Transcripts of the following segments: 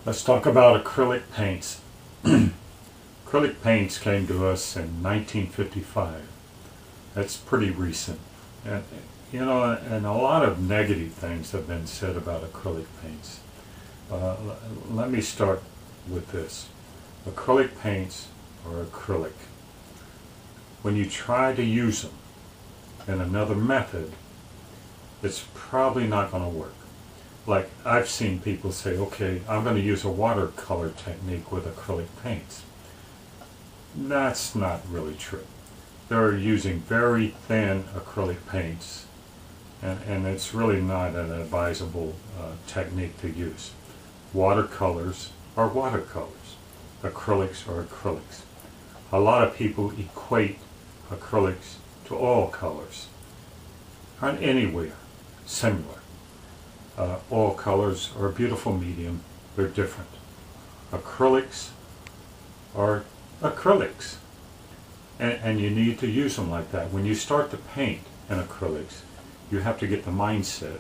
Let's talk about acrylic paints. Acrylic paints came to us in 1955. That's pretty recent. And, and a lot of negative things have been said about acrylic paints. Let me start with this. Acrylic paints are acrylic. When you try to use them in another method, it's probably not going to work. Like I've seen people say, okay, I'm going to use a watercolor technique with acrylic paints. That's not really true. They're using very thin acrylic paints, and it's really not an advisable technique to use. Watercolors are watercolors. Acrylics are acrylics. A lot of people equate acrylics to oil colors. Aren't anywhere similar. Oil colors are a beautiful medium. They're different. Acrylics are acrylics. And you need to use them like that. When you start to paint in acrylics, you have to get the mindset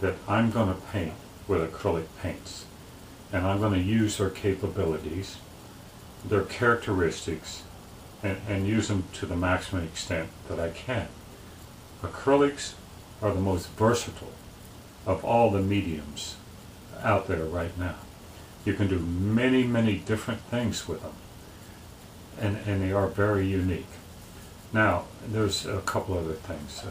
that I'm going to paint with acrylic paints. And I'm going to use their capabilities, their characteristics, and use them to the maximum extent that I can. Acrylics are the most versatile of all the mediums out there right now. You can do many, many different things with them. And they are very unique. Now, there's a couple other things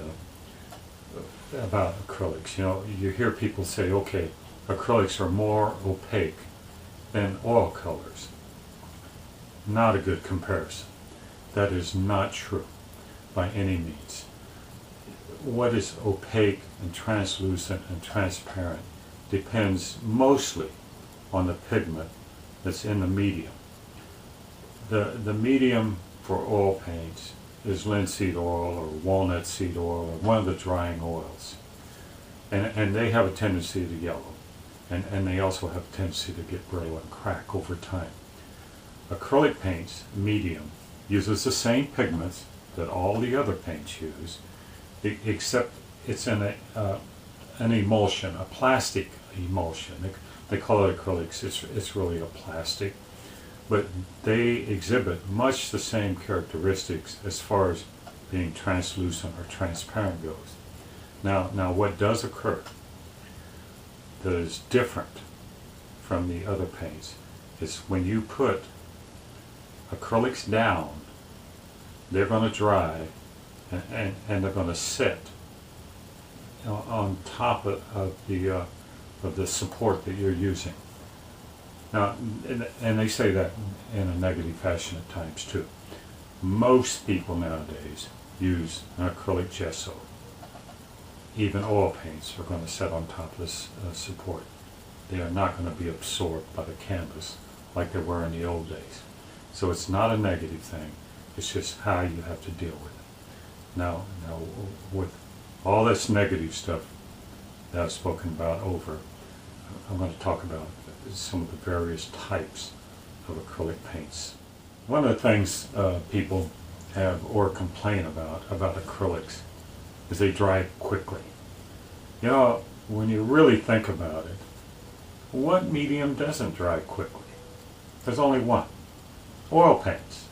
about acrylics. You hear people say, okay, acrylics are more opaque than oil colors. Not a good comparison. That is not true by any means. What is opaque and translucent and transparent depends mostly on the pigment that's in the medium. The medium for oil paints is linseed oil or walnut seed oil or one of the drying oils. And they have a tendency to yellow. And they also have a tendency to get brittle and crack over time. Acrylic paints, medium, uses the same pigments that all the other paints use, except it's in an emulsion, a plastic emulsion. They call it acrylics. It's really a plastic. But they exhibit much the same characteristics as far as being translucent or transparent goes. Now what does occur that is different from the other paints is when you put acrylics down, they're going to dry and they're going to sit on top of the support that you're using. Now, and they say that in a negative fashion at times too. Most people nowadays use an acrylic gesso. Even oil paints are going to set on top of this support. They are not going to be absorbed by the canvas like they were in the old days. So it's not a negative thing. It's just how you have to deal with it. Now with all this negative stuff that I've spoken about over, I'm going to talk about some of the various types of acrylic paints. One of the things people have or complain about acrylics is they dry quickly. When you really think about it, what medium doesn't dry quickly? There's only one. Oil paints.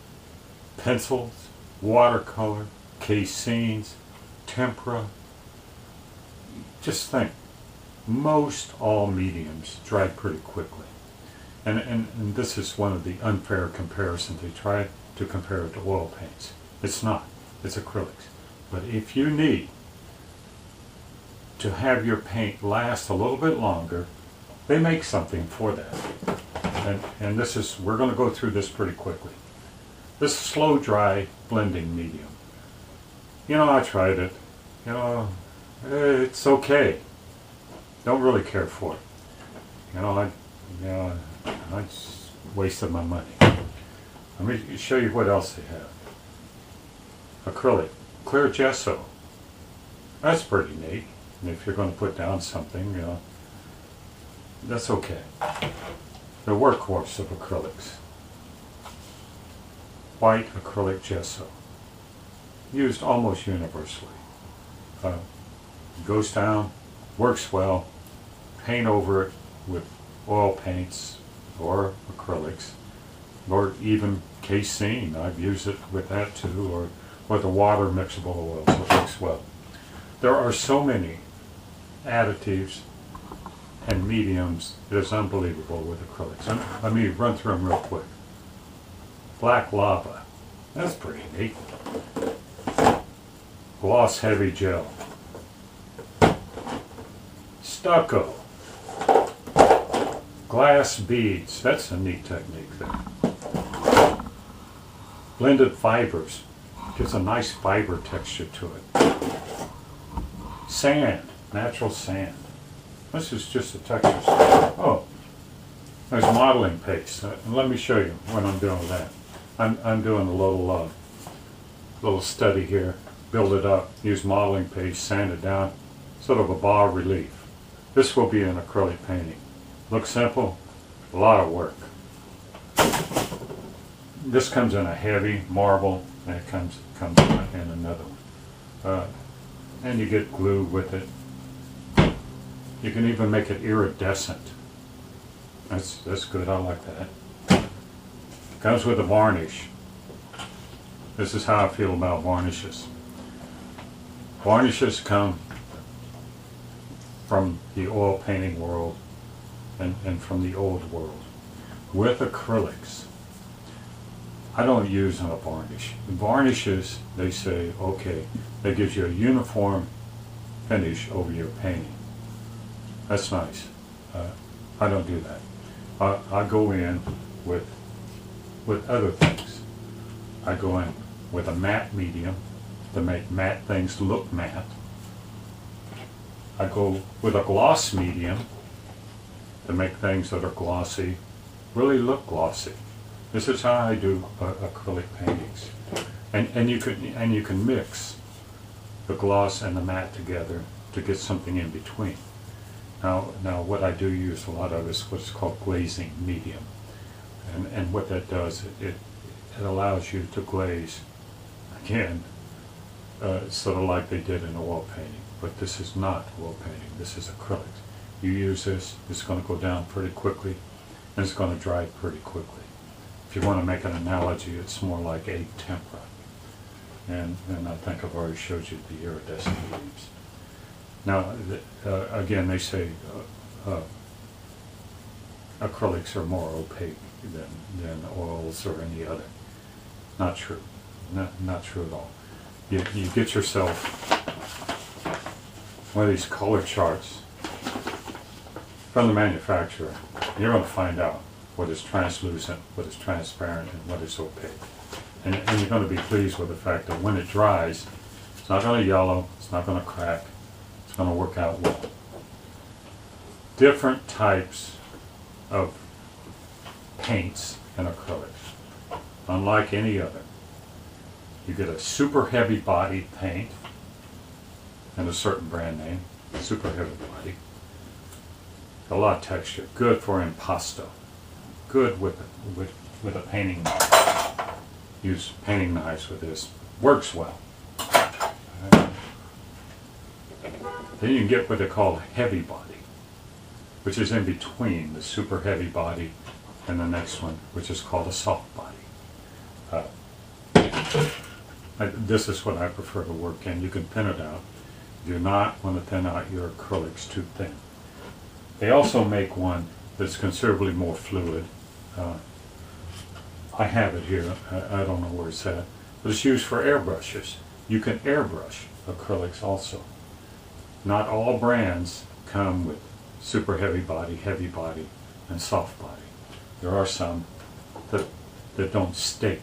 Pencils, watercolor, caseins, tempera. Just think. Most all mediums dry pretty quickly. And this is one of the unfair comparisons. They try to compare it to oil paints. It's not. It's acrylics. But if you need to have your paint last a little bit longer, they make something for that. And this is, we're going to go through this pretty quickly. This slow dry blending medium. I tried it. It's okay. Don't really care for it. I just wasted my money. Let me show you what else they have. Acrylic, clear gesso. That's pretty neat. And if you're going to put down something, that's okay. The workhorse of acrylics. White acrylic gesso. Used almost universally. Goes down, works well, paint over it with oil paints, or acrylics, or even casein. I've used it with that too, or with the water mixable oils. It works well. There are so many additives and mediums. It is unbelievable with acrylics. And let me run through them real quick. Black lava. That's pretty neat. Gloss heavy gel. Stucco. Glass beads. That's a neat technique there. Blended fibers. Gives a nice fiber texture to it. Sand. Natural sand. This is just a texture. Oh, there's modeling paste. Let me show you what I'm doing with that. I'm doing a little study here. Build it up. Use modeling paste. Sand it down. Sort of a bas relief. This will be an acrylic painting. Looks simple. A lot of work. This comes in a heavy marble, and it comes in another one. And you get glue with it. You can even make it iridescent. That's good. I like that. Comes with a varnish. This is how I feel about varnishes. Varnishes come from the oil painting world and from the old world. With acrylics, I don't use a varnish. Varnishes, they say, okay, that gives you a uniform finish over your painting. That's nice. I don't do that. I go in with other things. I go in with a matte medium to make matte things look matte. I go with a gloss medium to make things that are glossy really look glossy. This is how I do acrylic paintings. And you can mix the gloss and the matte together to get something in between. Now what I do use a lot of is what's called glazing medium. And what that does, it allows you to glaze, again, sort of like they did in oil painting. But this is not oil painting, this is acrylics. You use this, it's going to go down pretty quickly, and it's going to dry pretty quickly. If you want to make an analogy, it's more like egg tempera. And I think I've already showed you the iridescent mediums. Now, again, they say acrylics are more opaque than oils or any other. Not true. Not true at all. You get yourself one of these color charts from the manufacturer. You're going to find out what is translucent, what is transparent, and what is opaque. And you're going to be pleased with the fact that when it dries, it's not going to yellow, it's not going to crack, it's going to work out well. Different types of paints in acrylics, unlike any other. You get a super heavy body paint and a certain brand name, super heavy body. A lot of texture, good for impasto, good with a painting knife. Use painting knives with this, works well. Then you can get what they call heavy body, which is in between the super heavy body and the next one, which is called a soft body. This is what I prefer to work in. You can thin it out. You do not want to thin out your acrylics too thin. They also make one that's considerably more fluid. I have it here. I don't know where it's at. But it's used for airbrushes. You can airbrush acrylics also. Not all brands come with super heavy body, and soft body. There are some that don't state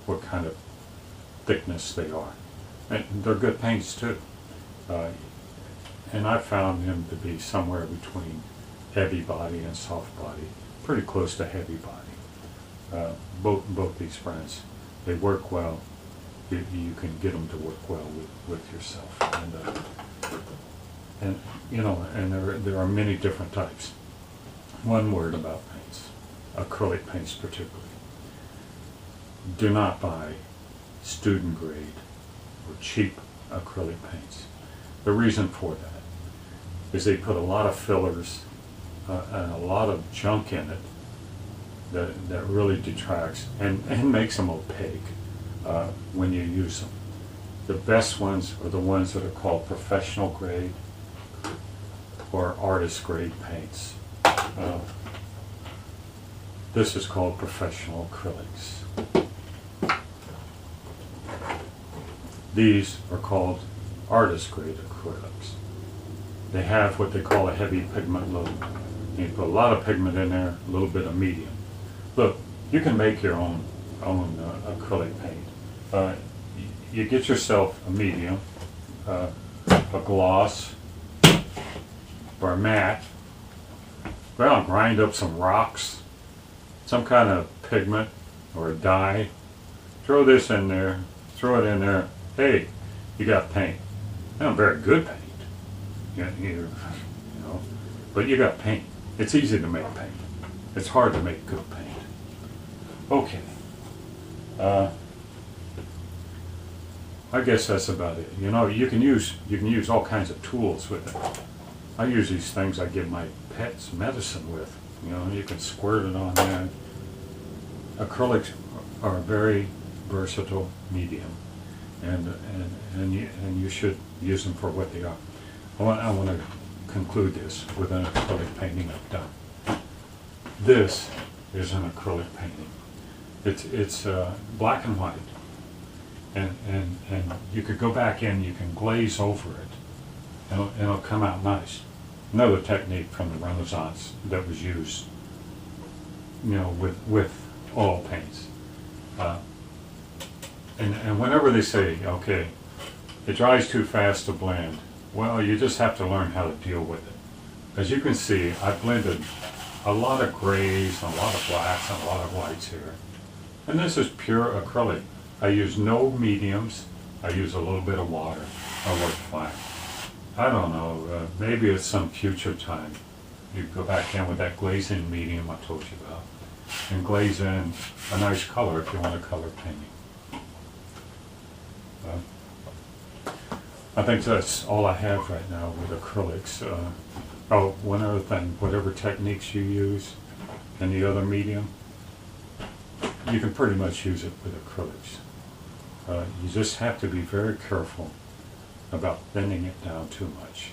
what kind of thickness they are. And they're good paints too. And I found them to be somewhere between heavy body and soft body, pretty close to heavy body. Both these brands, they work well. You can get them to work well with yourself. And you know, and there are many different types. One word about paints, acrylic paints particularly. Do not buy student grade or cheap acrylic paints. The reason for that is they put a lot of fillers and a lot of junk in it that really detracts and makes them opaque when you use them. The best ones are the ones that are called professional grade or artist grade paints. This is called professional acrylics. These are called artist grade acrylics. They have what they call a heavy pigment load. You put a lot of pigment in there, a little bit of medium. Look, you can make your own acrylic paint. You get yourself a medium, a gloss, or a matte. Well, grind up some rocks, some kind of pigment or a dye. Throw this in there, throw it in there. Hey, you got paint. Not very good paint, you know, but you got paint. It's easy to make paint. It's hard to make good paint. Okay. I guess that's about it. You know, you can use all kinds of tools with it. I use these things I give my pets medicine with. You know, you can squirt it on there. Acrylics are a very versatile medium, and you should use them for what they are. I want to conclude this with an acrylic painting I've done. This is an acrylic painting. It's black and white, and you could go back in, you can glaze over it, and it'll come out nice. Another technique from the Renaissance that was used, you know, with oil paints. And whenever they say, okay, it dries too fast to blend, well, you just have to learn how to deal with it. As you can see, I blended a lot of grays, and a lot of blacks, and a lot of whites here. And this is pure acrylic. I use no mediums. I use a little bit of water. I work fine. I don't know, maybe at some future time, you go back in with that glazing medium I told you about, and glaze in a nice color if you want a color painting. I think that's all I have right now with acrylics. Oh, one other thing, whatever techniques you use in the other medium, you can pretty much use it with acrylics. You just have to be very careful about thinning it down too much.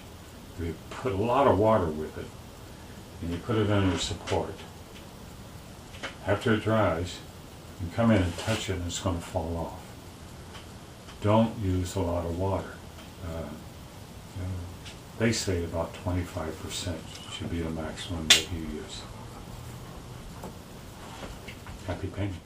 If you put a lot of water with it, and you put it under support, after it dries, you come in and touch it and it's going to fall off. Don't use a lot of water. You know, they say about 25% should be the maximum that you use. Happy painting.